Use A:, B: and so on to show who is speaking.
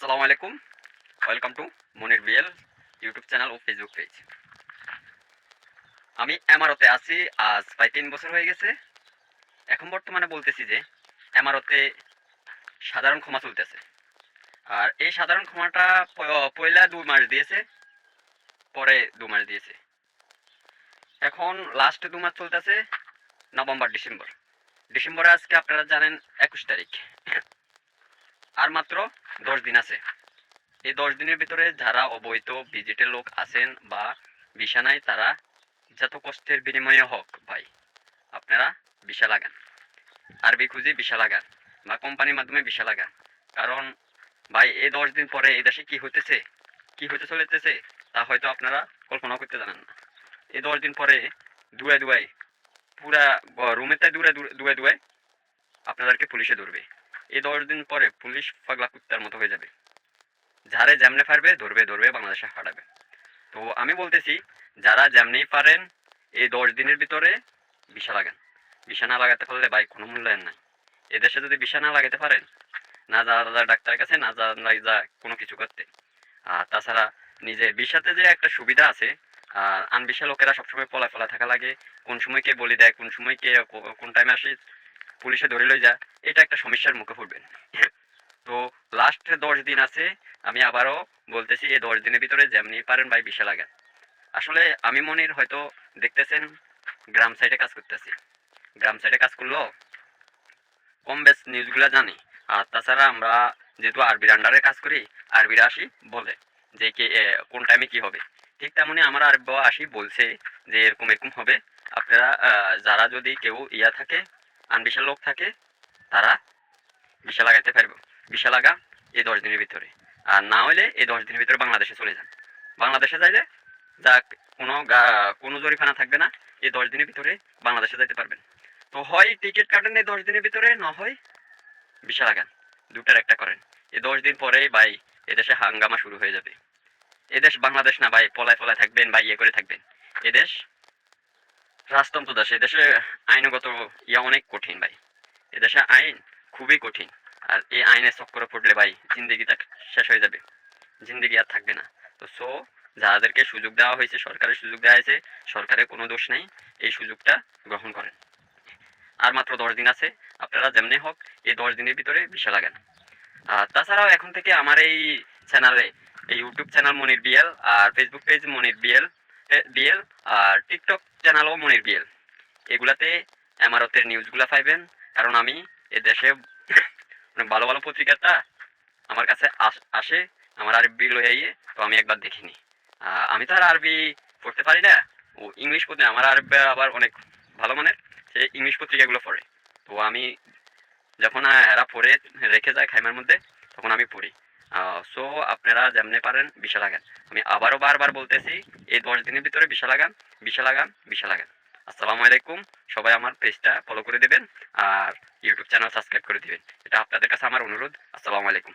A: আসসালামু আলাইকুম। Welcome to Monir BL YouTube channel ও ফেসবুক পেজ। আমি এমারতে আছি আজ প্রায় ৩ বছর হয়ে গেছে। এখন বর্তমানে বলতেছি যে এমারতে সাধারণ ক্ষমা চলতেছে। আর এই সাধারণ ক্ষমাটা পয়লা ২ মাস দিয়েছে, পরে ২ মাস দিয়েছে। এখন লাস্ট ২ মাস চলতেছে নভেম্বর, ডিসেম্বর। ডিসেম্বরে আজকে আপনারা জানেন ২১ তারিখ। আর মাত্র ১০ দিন আছে। এই ১০ দিনের ভিতরে যারা অবৈধ ভিজিটের লোক আছেন বা ভিসা নাই তারা যত কষ্টের বিনিময়ে হোক ভাই আপনারা ভিসা লাগান, আরবি খুঁজে ভিসা লাগান বা কোম্পানির মাধ্যমে ভিসা লাগান। কারণ ভাই এই ১০ দিন পরে এই দেশে কি হইতেছে, কি হইতে চলেতেছে তা হয়তো আপনারা কল্পনা করতে জানেন না। এই ১০ দিন পরে দুয়ে দুয়ায় পুরা রুমেতে দুয়ে দুয়ায় আপনাদেরকে পুলিশে ধরবে। এই ১০ দিন পরে পুলিশ পাগলা কুত্তার মতো হয়ে যাবে, যারে যেমনে পারবে ধরবে ধরবে বাংলাদেশে হারাবে। তো আমি বলতেছি যারা যেমনি পারেন এই ১০ দিনের ভিতরে ভিসা লাগান। ভিসা না লাগাতে পারলে ভাই কোনো মূল্যায়ন নাই। এদেশে যদি ভিসা না লাগাতে পারেন, না যাওয়া যায় ডাক্তারের কাছে, না যায় কোনো কিছু করতে। আর তাছাড়া নিজে ভিসাতে যে একটা সুবিধা আছে, আর আনভিসা লোকেরা সবসময় পলায় থাকা লাগে, কোন সময় কে বলি দেয়, কোন সময় কে কোন টাইমে আসে পুলিশে ধরে লই যায়, এটা একটা সমস্যার মুখে পড়বেন। তো লাস্ট ১০ দিন আছে, আমি আবারও বলতেছি এই ১০ দিনের ভিতরে যেমনি পারেন ভাই ভিসা লাগান। আসলে আমি মনির হয়তো দেখতেছেন গ্রাম সাইডে কাজ করতেছি। গ্রাম সাইডে কাজ করলেও কম বেশ নিউজগুলো জানি। আর তাছাড়া আমরা যেহেতু আরবির আন্ডারে কাজ করি, আরবিরা আসি বলে যে কি কোন টাইমে কি হবে। ঠিক তেমনই আমার আরবিও আসি বলছে যে এরকম এরকম হবে। আপনারা যারা যদি কেউ ইয়া থাকে, আনভিসা লোক থাকে, তারা ভিসা লাগাইতে পারবে। ভিসা লাগা এই ১০ দিনের ভিতরে। আর না হলে এই ১০ দিনের ভিতরে বাংলাদেশে চলে যান। বাংলাদেশে যাইলে যাক কোনো জরিমানা থাকবে না। এই ১০ দিনের ভিতরে বাংলাদেশে যাইতে পারবেন। তো হয় টিকিট কাটেন এই ১০ দিনের ভিতরে, না হয় ভিসা লাগান। দুটার একটা করেন। এই ১০ দিন পরেই ভাই এদেশে হাঙ্গামা শুরু হয়ে যাবে। এদেশ বাংলাদেশ না ভাই, পলায় থাকবেন বা ইয়ে করে থাকবেন। এদেশ রাজতন্ত্র দেশ। এদেশে আইনগত ইয়া অনেক কঠিন ভাই। এদেশে আইন খুবই কঠিন। আর এই আইনের চক্করে পড়লে ভাই জিন্দেগিটা শেষ হয়ে যাবে। জিন্দেগি আর থাকবে না। তো যাদেরকে সুযোগ দেওয়া হয়েছে, সরকারের সুযোগ দেওয়া হয়েছে, সরকারের কোনো দোষ নেই, এই সুযোগটা গ্রহণ করেন। আর মাত্র ১০ দিন আছে, আপনারা যেমনি হোক এই ১০ দিনের ভিতরে ভিসা লাগান। আর তাছাড়াও এখন থেকে আমার এই চ্যানেলে, এই ইউটিউব চ্যানেল মনির বিএল, আর ফেসবুক পেজ মনির বিএল বিএল, আর টিকটক চ্যানেলও মনির বিএল, এগুলাতে এমারতের নিউজগুলা পাইবেন। কারণ আমি এ দেশে অনেক ভালো ভালো পত্রিকাটা আমার কাছে আসে আমার আরবি লইয়ে, তো আমি একবার দেখিনি। আমি তো আর আরবি পড়তে পারি না, ও ইংলিশ পড়তে, আমার আরবি আবার অনেক ভালো মানের, সে ইংলিশ পত্রিকাগুলো পড়ে। তো আমি যখন এরা পড়ে রেখে যায় খাইমার মধ্যে, তখন আমি পড়ি। সো আপনারা যেমনি পারেন ভিসা লাগান। আমি আবারও বারবার বলতেছি এই ১০ দিনের ভিতরে ভিসা লাগান, ভিসা লাগান, ভিসা লাগান। আসসালামু আলাইকুম। সবাই আমার পেজটা ফলো করে দেবেন আর ইউটিউব চ্যানেল সাবস্ক্রাইব করে দিবেন। এটা আপনাদের কাছে আমার অনুরোধ। আসসালামু আলাইকুম।